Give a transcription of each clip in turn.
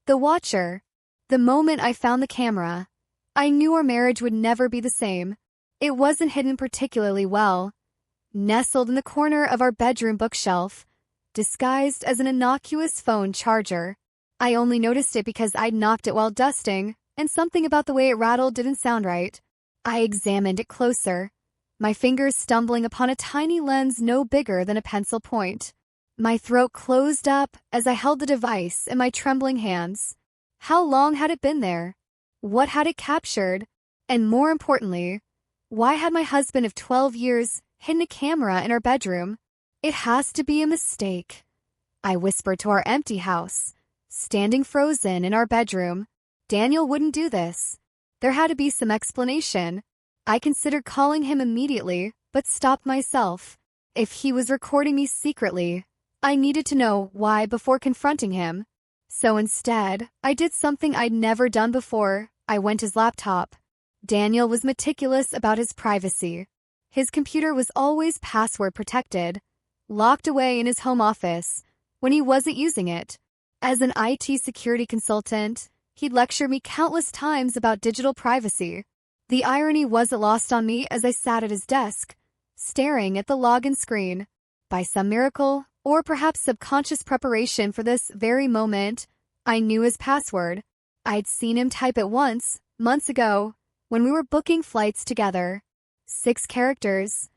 The Watcher. The moment I found the camera, I knew our marriage would never be the same. It wasn't hidden particularly well. Nestled in the corner of our bedroom bookshelf, disguised as an innocuous phone charger. I only noticed it because I'd knocked it while dusting, and something about the way it rattled didn't sound right. I examined it closer, my fingers stumbling upon a tiny lens no bigger than a pencil point. My throat closed up as I held the device in my trembling hands. How long had it been there? What had it captured? And more importantly, why had my husband of 12 years hidden a camera in our bedroom? It has to be a mistake, I whispered to our empty house, standing frozen in our bedroom. Daniel wouldn't do this. There had to be some explanation. I considered calling him immediately, but stopped myself. If he was recording me secretly, I needed to know why before confronting him. So instead, I did something I'd never done before. I went to his laptop. Daniel was meticulous about his privacy. His computer was always password protected, locked away in his home office when he wasn't using it. As an IT security consultant, he'd lectured me countless times about digital privacy. The irony wasn't lost on me as I sat at his desk, staring at the login screen. By some miracle, or perhaps subconscious preparation for this very moment, I knew his password. I'd seen him type it once, months ago, when we were booking flights together. 6 characters.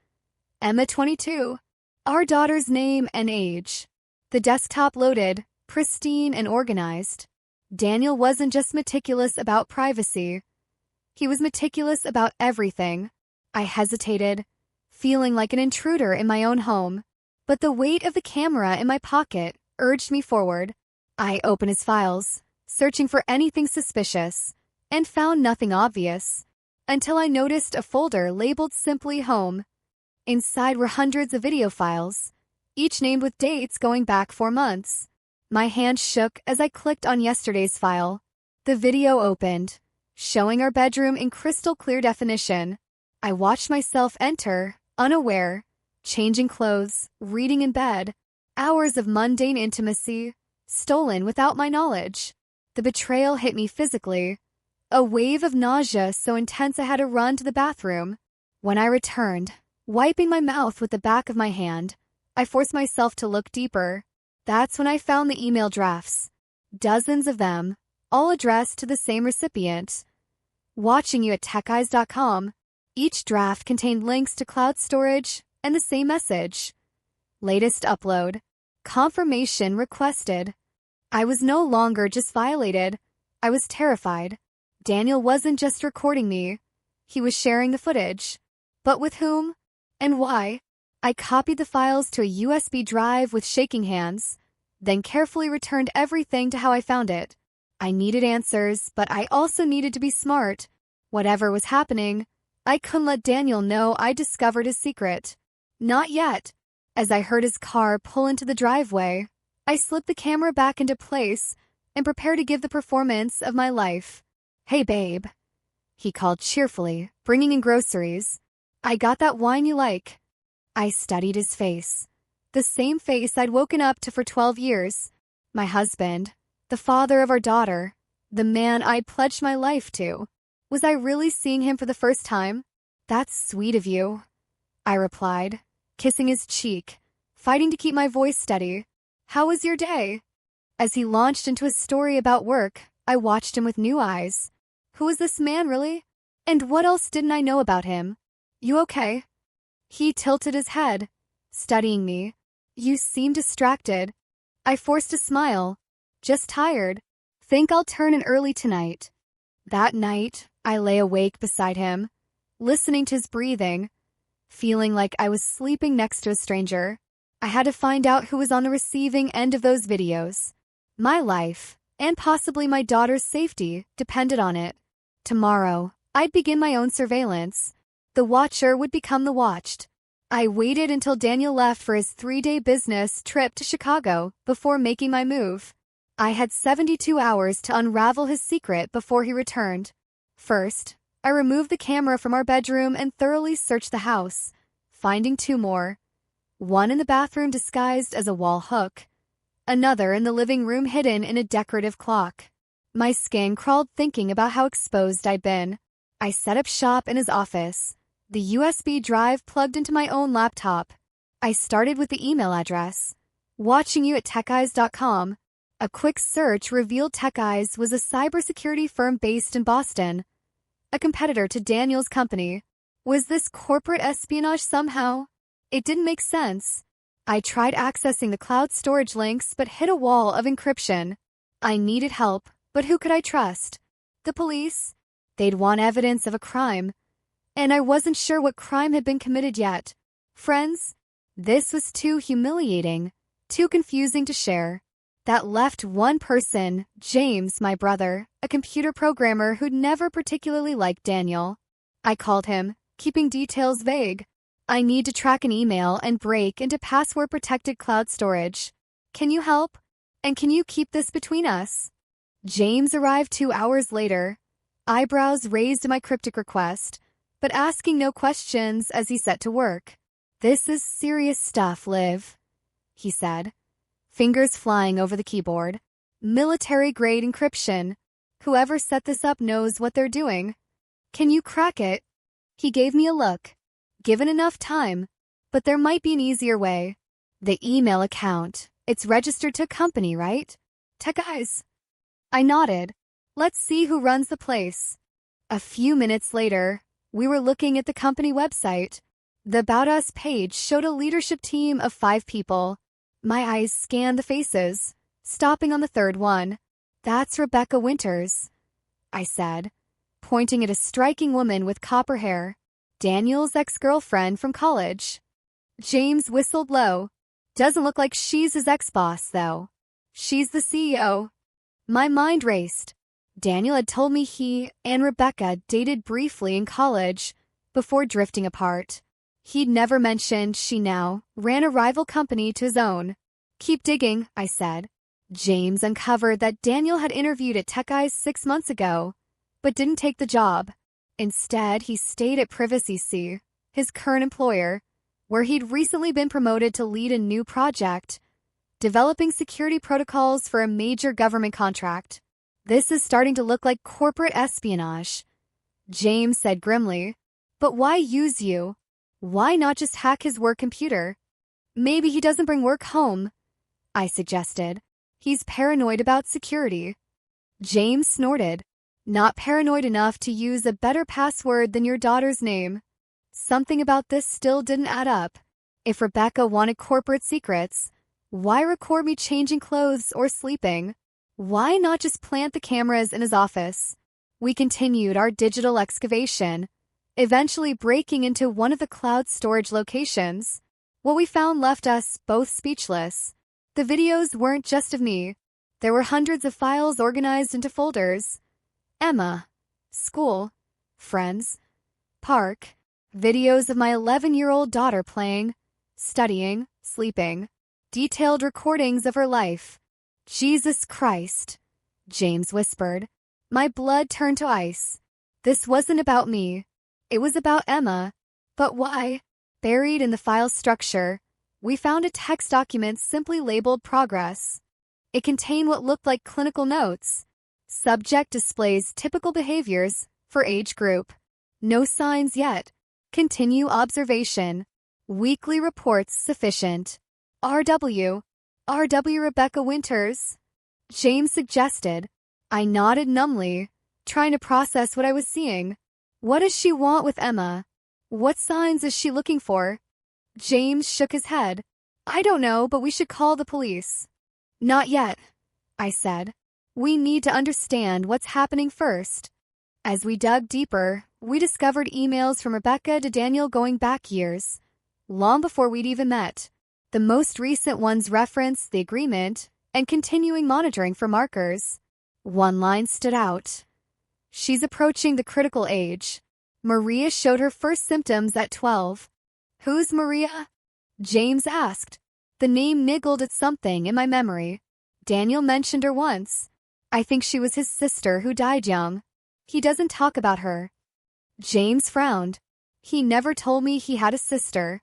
Emma 22. Our daughter's name and age. The desktop loaded, pristine and organized. Daniel wasn't just meticulous about privacy. He was meticulous about everything. I hesitated, feeling like an intruder in my own home. But the weight of the camera in my pocket urged me forward. I opened his files, searching for anything suspicious, and found nothing obvious, until I noticed a folder labeled simply Home. Inside were hundreds of video files, each named with dates going back 4 months. My hand shook as I clicked on yesterday's file. The video opened, showing our bedroom in crystal clear definition. I watched myself enter, unaware, changing clothes, reading in bed. Hours of mundane intimacy, stolen without my knowledge. The betrayal hit me physically. A wave of nausea so intense I had to run to the bathroom. When I returned, wiping my mouth with the back of my hand, I forced myself to look deeper. That's when I found the email drafts. Dozens of them, all addressed to the same recipient. Watching you at techeyes.com. Each draft contained links to cloud storage and the same message. Latest upload. Confirmation requested. I was no longer just violated. I was terrified. Daniel wasn't just recording me. He was sharing the footage. But with whom? And why? I copied the files to a USB drive with shaking hands, then carefully returned everything to how I found it. I needed answers, but I also needed to be smart. Whatever was happening, I couldn't let Daniel know I discovered his secret. Not yet. As I heard his car pull into the driveway, I slipped the camera back into place and prepared to give the performance of my life. "Hey, babe," he called cheerfully, bringing in groceries. "I got that wine you like." I studied his face. The same face I'd woken up to for 12 years. My husband, the father of our daughter, the man I'd pledged my life to. Was I really seeing him for the first time? "That's sweet of you," I replied, kissing his cheek, fighting to keep my voice steady. "How was your day?" As he launched into a story about work, I watched him with new eyes. Who was this man, really? And what else didn't I know about him? "You okay?" He tilted his head, studying me. "You seem distracted." I forced a smile. "Just tired. Think I'll turn in early tonight." That night, I lay awake beside him, listening to his breathing, feeling like I was sleeping next to a stranger. I had to find out who was on the receiving end of those videos. My life, and possibly my daughter's safety, depended on it. Tomorrow, I'd begin my own surveillance. The watcher would become the watched. I waited until Daniel left for his 3-day business trip to Chicago before making my move. I had 72 hours to unravel his secret before he returned. First, I removed the camera from our bedroom and thoroughly searched the house, finding 2 more. One in the bathroom disguised as a wall hook, another in the living room hidden in a decorative clock. My skin crawled thinking about how exposed I'd been. I set up shop in his office, the USB drive plugged into my own laptop. I started with the email address. Watching you at techeyes.com. A quick search revealed Tech Eyes was a cybersecurity firm based in Boston, a competitor to Daniel's company. Was this corporate espionage somehow? It didn't make sense. I tried accessing the cloud storage links but hit a wall of encryption. I needed help, but who could I trust? The police? They'd want evidence of a crime. And I wasn't sure what crime had been committed yet. Friends? This was too humiliating, too confusing to share. That left one person, James, my brother, a computer programmer who'd never particularly liked Daniel. I called him, keeping details vague. I need to track an email and break into password-protected cloud storage. Can you help? And can you keep this between us? James arrived 2 hours later, eyebrows raised in my cryptic request, but asking no questions as he set to work. "This is serious stuff, Liv," he said, fingers flying over the keyboard. "Military-grade encryption. Whoever set this up knows what they're doing. Can you crack it?" He gave me a look. Given enough time, but there might be an easier way. "The email account. It's registered to a company, right? Tech Eyes." I nodded. "Let's see who runs the place." A few minutes later, we were looking at the company website. The About Us page showed a leadership team of 5 people. My eyes scanned the faces, stopping on the third one. "That's Rebecca Winters," I said, pointing at a striking woman with copper hair, Daniel's ex-girlfriend from college. James whistled low. "Doesn't look like she's his ex-boss, though. She's the CEO." My mind raced. Daniel had told me he and Rebecca dated briefly in college before drifting apart. He'd never mentioned she now ran a rival company to his own. "Keep digging," I said. James uncovered that Daniel had interviewed at Tech Eyes 6 months ago, but didn't take the job. Instead, he stayed at Privacy C, his current employer, where he'd recently been promoted to lead a new project, developing security protocols for a major government contract. "This is starting to look like corporate espionage," James said grimly. "But why use you? Why not just hack his work computer?" "Maybe he doesn't bring work home," I suggested. "He's paranoid about security." James snorted. "Not paranoid enough to use a better password than your daughter's name." Something about this still didn't add up. If Rebecca wanted corporate secrets, why record me changing clothes or sleeping? Why not just plant the cameras in his office? We continued our digital excavation, eventually breaking into one of the cloud storage locations. What we found left us both speechless. The videos weren't just of me. There were hundreds of files organized into folders. Emma, school, friends, park, videos of my 11-year-old daughter playing, studying, sleeping, detailed recordings of her life. "Jesus Christ," James whispered. My blood turned to ice. This wasn't about me. It was about Emma. But why? Buried in the file structure, we found a text document simply labeled Progress. It contained what looked like clinical notes. Subject displays typical behaviors for age group. No signs yet. Continue observation. Weekly reports sufficient. RW Rebecca Winters, James suggested. I nodded numbly, trying to process what I was seeing. What does she want with Emma? What signs is she looking for? James shook his head. "I don't know, but we should call the police." "Not yet," I said. "We need to understand what's happening first." As we dug deeper, we discovered emails from Rebecca to Daniel going back years, long before we'd even met. The most recent ones referenced the agreement and continuing monitoring for markers. One line stood out. "She's approaching the critical age. Maria showed her first symptoms at 12. "Who's Maria?" James asked. The name niggled at something in my memory. Daniel mentioned her once. I think she was his sister who died young. He doesn't talk about her. James frowned. He never told me he had a sister.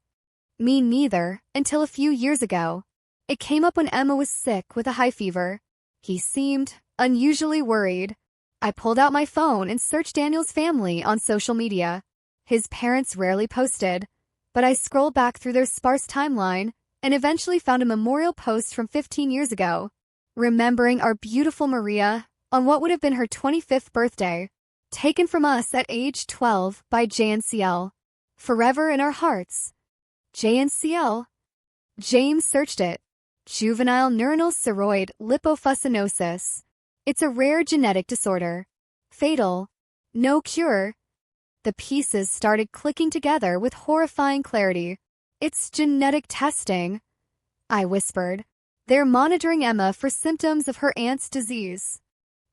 Me neither, until a few years ago. It came up when Emma was sick with a high fever. He seemed unusually worried. I pulled out my phone and searched Daniel's family on social media. His parents rarely posted, but I scrolled back through their sparse timeline and eventually found a memorial post from 15 years ago, remembering our beautiful Maria on what would have been her 25th birthday, taken from us at age 12 by JNCL. Forever in our hearts. JNCL? James searched it. Juvenile neuronal ceroid lipofuscinosis. It's a rare genetic disorder. Fatal. No cure. The pieces started clicking together with horrifying clarity. It's genetic testing, I whispered. They're monitoring Emma for symptoms of her aunt's disease.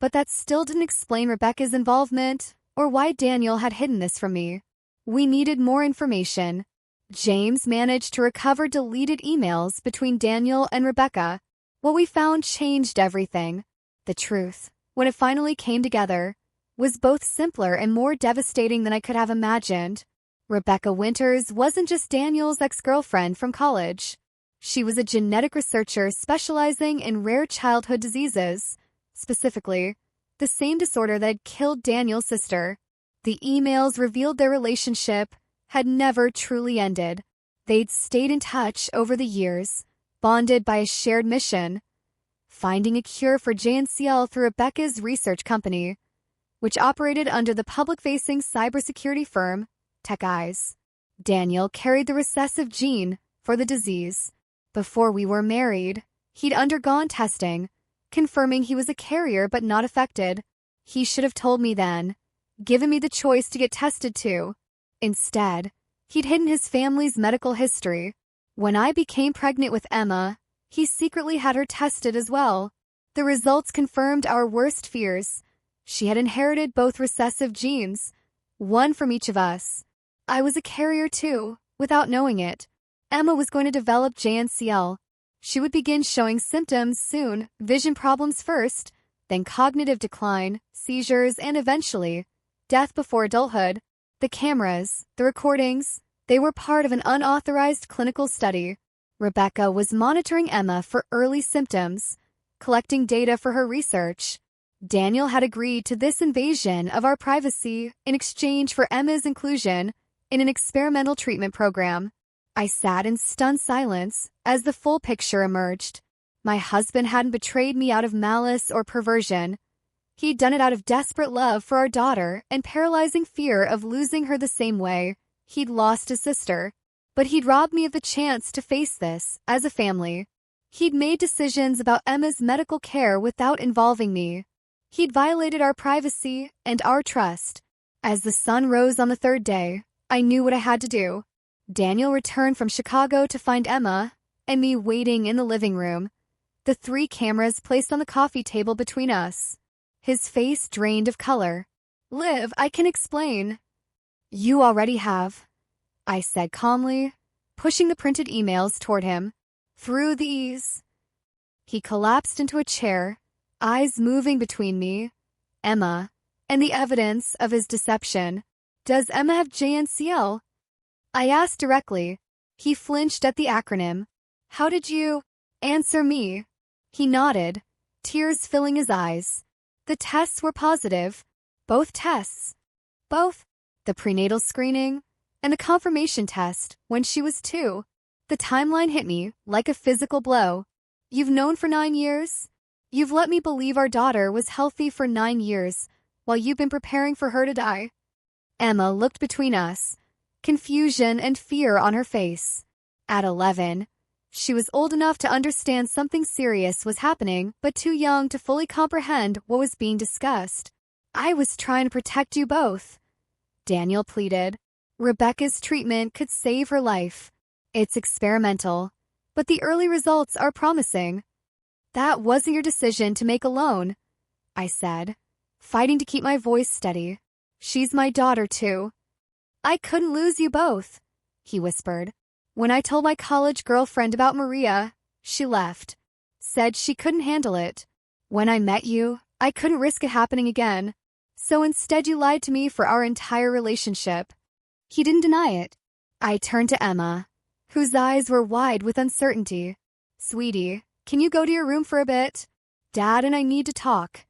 But that still didn't explain Rebecca's involvement or why Daniel had hidden this from me. We needed more information. James managed to recover deleted emails between Daniel and Rebecca. What we found changed everything. The truth, when it finally came together, was both simpler and more devastating than I could have imagined. Rebecca Winters wasn't just Daniel's ex-girlfriend from college. She was a genetic researcher specializing in rare childhood diseases, specifically, the same disorder that had killed Daniel's sister. The emails revealed their relationship had never truly ended. They'd stayed in touch over the years, bonded by a shared mission, finding a cure for JNCL through Rebecca's research company, which operated under the public-facing cybersecurity firm, Tech Eyes. Daniel carried the recessive gene for the disease. Before we were married, he'd undergone testing, confirming he was a carrier but not affected. He should have told me then, given me the choice to get tested too. Instead, he'd hidden his family's medical history. When I became pregnant with Emma, he secretly had her tested as well. The results confirmed our worst fears. She had inherited both recessive genes, one from each of us. I was a carrier too, without knowing it. Emma was going to develop JNCL. She would begin showing symptoms soon, vision problems first, then cognitive decline, seizures, and eventually, death before adulthood. The cameras, the recordings, they were part of an unauthorized clinical study. Rebecca was monitoring Emma for early symptoms, collecting data for her research. Daniel had agreed to this invasion of our privacy in exchange for Emma's inclusion in an experimental treatment program. I sat in stunned silence as the full picture emerged. My husband hadn't betrayed me out of malice or perversion. He'd done it out of desperate love for our daughter and paralyzing fear of losing her the same way he'd lost his sister. But he'd robbed me of the chance to face this as a family. He'd made decisions about Emma's medical care without involving me. He'd violated our privacy and our trust. As the sun rose on the third day, I knew what I had to do. Daniel returned from Chicago to find Emma and me waiting in the living room, the 3 cameras placed on the coffee table between us. His face drained of color. "Liv, I can explain." "You already have," I said calmly, pushing the printed emails toward him. "Through these." He collapsed into a chair, eyes moving between me, Emma, and the evidence of his deception. "Does Emma have JNCL?" I asked directly. He flinched at the acronym. "How did you answer me?" He nodded, tears filling his eyes. The tests were positive. Both tests. Both. The prenatal screening and the confirmation test when she was 2. The timeline hit me like a physical blow. "You've known for 9 years? You've let me believe our daughter was healthy for 9 years while you've been preparing for her to die." Emma looked between us, confusion and fear on her face. At 11, she was old enough to understand something serious was happening, but too young to fully comprehend what was being discussed. "I was trying to protect you both," Daniel pleaded. "Rebecca's treatment could save her life. It's experimental, but the early results are promising." "That wasn't your decision to make alone," I said, fighting to keep my voice steady. "She's my daughter, too." "I couldn't lose you both," he whispered. "When I told my college girlfriend about Maria, she left. Said she couldn't handle it. When I met you, I couldn't risk it happening again. So instead you lied to me for our entire relationship." He didn't deny it. I turned to Emma, whose eyes were wide with uncertainty. "Sweetie, can you go to your room for a bit? Dad and I need to talk."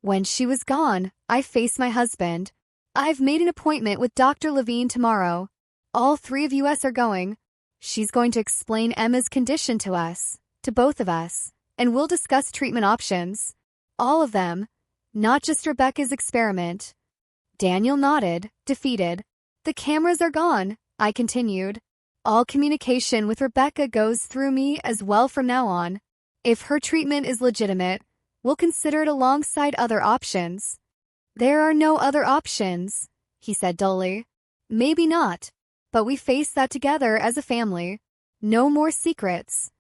When she was gone, I faced my husband. I've made an appointment with Dr. Levine tomorrow. All three of us are going. She's going to explain Emma's condition to us, to both of us, and we'll discuss treatment options. All of them, not just Rebecca's experiment. Daniel nodded, defeated. The cameras are gone, I continued. All communication with Rebecca goes through me as well from now on. If her treatment is legitimate, we'll consider it alongside other options. There are no other options, he said dully. Maybe not, but we face that together as a family. No more secrets.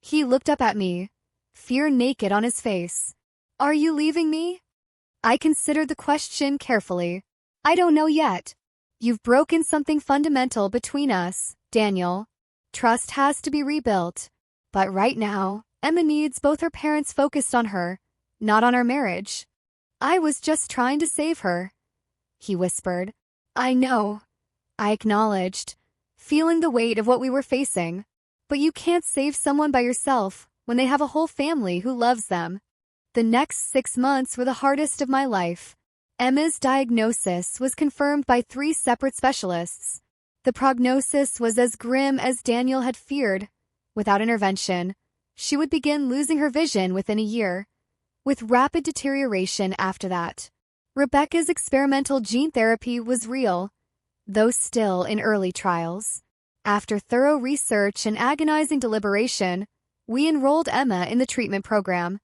He looked up at me, fear naked on his face. Are you leaving me? I considered the question carefully. I don't know yet. You've broken something fundamental between us, Daniel. Trust has to be rebuilt. But right now, Emma needs both her parents focused on her, not on our marriage. I was just trying to save her, he whispered. I know, I acknowledged, feeling the weight of what we were facing. But you can't save someone by yourself when they have a whole family who loves them. The next 6 months were the hardest of my life. Emma's diagnosis was confirmed by 3 separate specialists. The prognosis was as grim as Daniel had feared. Without intervention, she would begin losing her vision within a year, with rapid deterioration after that. Rebecca's experimental gene therapy was real, though still in early trials. After thorough research and agonizing deliberation, we enrolled Emma in the treatment program.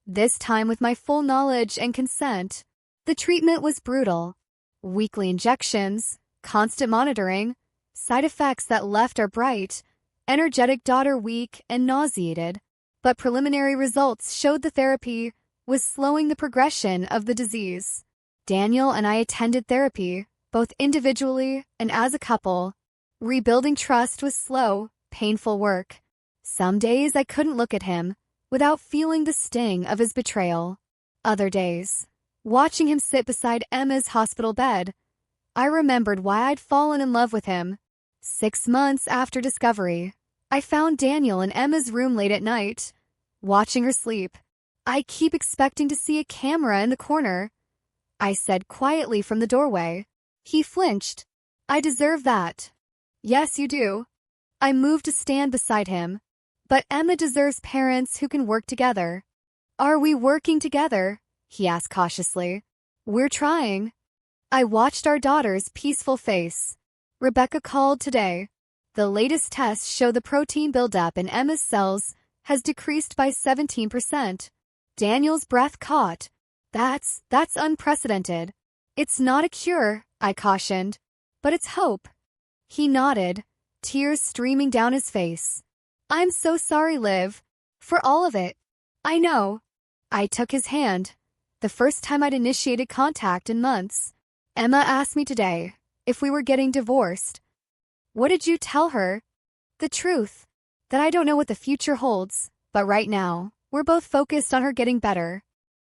This time with my full knowledge and consent. The treatment was brutal. Weekly injections, constant monitoring, side effects that left our bright, energetic daughter weak and nauseated. But preliminary results showed the therapy was slowing the progression of the disease. Daniel and I attended therapy, both individually and as a couple. Rebuilding trust was slow, painful work. Some days I couldn't look at him without feeling the sting of his betrayal. Other days, watching him sit beside Emma's hospital bed, I remembered why I'd fallen in love with him. 6 months after discovery, I found Daniel in Emma's room late at night, watching her sleep. I keep expecting to see a camera in the corner, I said quietly from the doorway. He flinched. I deserve that. Yes, you do. I moved to stand beside him. But Emma deserves parents who can work together. Are we working together? He asked cautiously. We're trying. I watched our daughter's peaceful face. Rebecca called today. The latest tests show the protein buildup in Emma's cells has decreased by 17%. Daniel's breath caught. That's unprecedented. It's not a cure, I cautioned, but it's hope. He nodded, tears streaming down his face. I'm so sorry, Liv. For all of it. I know. I took his hand. The first time I'd initiated contact in months. Emma asked me today if we were getting divorced. What did you tell her? The truth. That I don't know what the future holds, but right now, we're both focused on her getting better.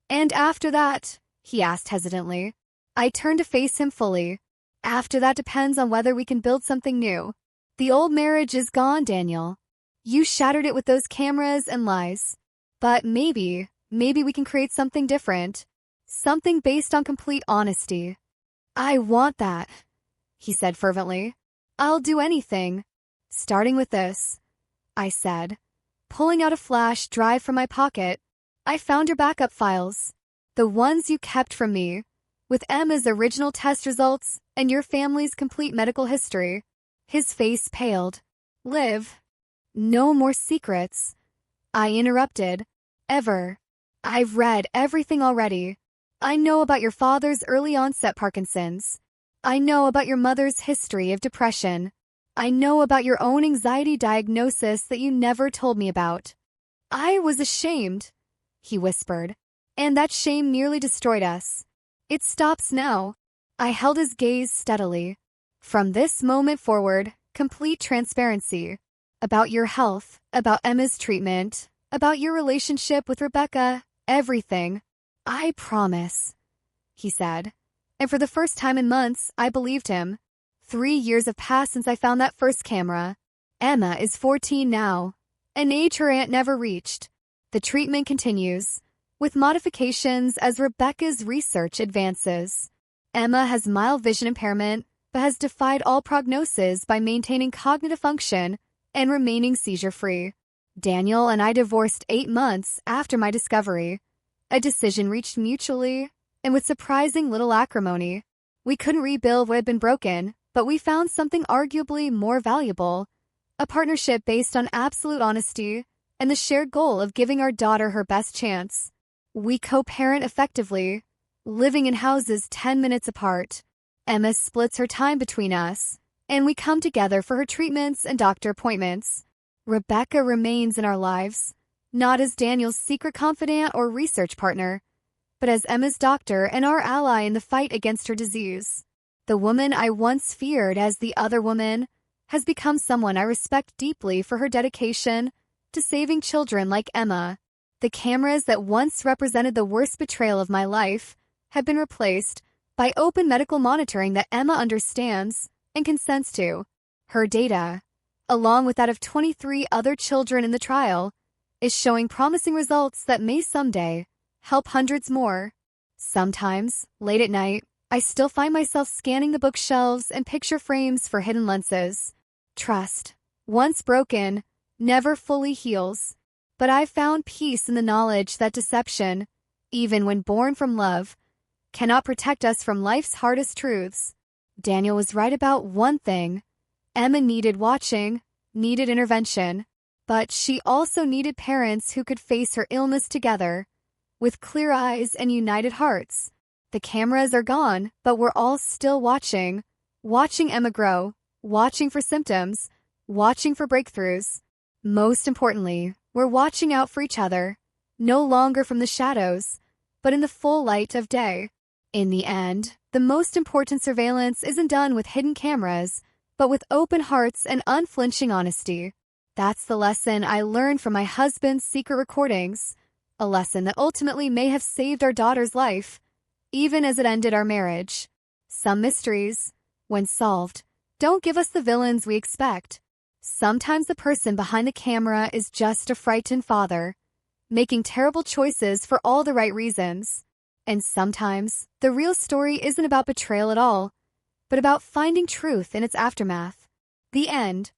And after that, he asked hesitantly. I turned to face him fully. After that depends on whether we can build something new. The old marriage is gone, Daniel. You shattered it with those cameras and lies. But maybe we can create something different. Something based on complete honesty. I want that, he said fervently. I'll do anything. Starting with this, I said, pulling out a flash drive from my pocket. I found your backup files. The ones you kept from me, with Emma's original test results and your family's complete medical history. His face paled. Liv. No more secrets. I interrupted. Ever. I've read everything already. I know about your father's early onset Parkinson's. I know about your mother's history of depression. I know about your own anxiety diagnosis that you never told me about. I was ashamed, he whispered, and that shame nearly destroyed us. It stops now. I held his gaze steadily. From this moment forward, complete transparency. About your health, about Emma's treatment, about your relationship with Rebecca, everything. I promise, he said. And for the first time in months, I believed him. 3 years have passed since I found that first camera. Emma is 14 now, an age her aunt never reached. The treatment continues. with modifications as Rebecca's research advances. Emma has mild vision impairment, but has defied all prognosis by maintaining cognitive function and remaining seizure-free. Daniel and I divorced 8 months after my discovery, a decision reached mutually and with surprising little acrimony. We couldn't rebuild what had been broken, but we found something arguably more valuable, a partnership based on absolute honesty and the shared goal of giving our daughter her best chance. We co-parent effectively, living in houses 10 minutes apart. Emma splits her time between us, and we come together for her treatments and doctor appointments. Rebecca remains in our lives, not as Daniel's secret confidant or research partner, but as Emma's doctor and our ally in the fight against her disease. The woman I once feared as the other woman has become someone I respect deeply for her dedication to saving children like Emma. The cameras that once represented the worst betrayal of my life have been replaced by open medical monitoring that Emma understands and consents to. Her data, along with that of 23 other children in the trial, is showing promising results that may someday help hundreds more. Sometimes, late at night, I still find myself scanning the bookshelves and picture frames for hidden lenses. Trust, once broken, never fully heals, but I've found peace in the knowledge that deception, even when born from love, cannot protect us from life's hardest truths. Daniel was right about one thing. Emma needed watching, needed intervention, but she also needed parents who could face her illness together, with clear eyes and united hearts. The cameras are gone, but we're all still watching Emma grow, watching for symptoms, watching for breakthroughs. Most importantly, we're watching out for each other, no longer from the shadows, but in the full light of day. In the end, the most important surveillance isn't done with hidden cameras, but with open hearts and unflinching honesty. That's the lesson I learned from my husband's secret recordings, a lesson that ultimately may have saved our daughter's life, even as it ended our marriage. Some mysteries, when solved, don't give us the villains we expect. Sometimes the person behind the camera is just a frightened father, making terrible choices for all the right reasons. And sometimes, the real story isn't about betrayal at all, but about finding truth in its aftermath. The end.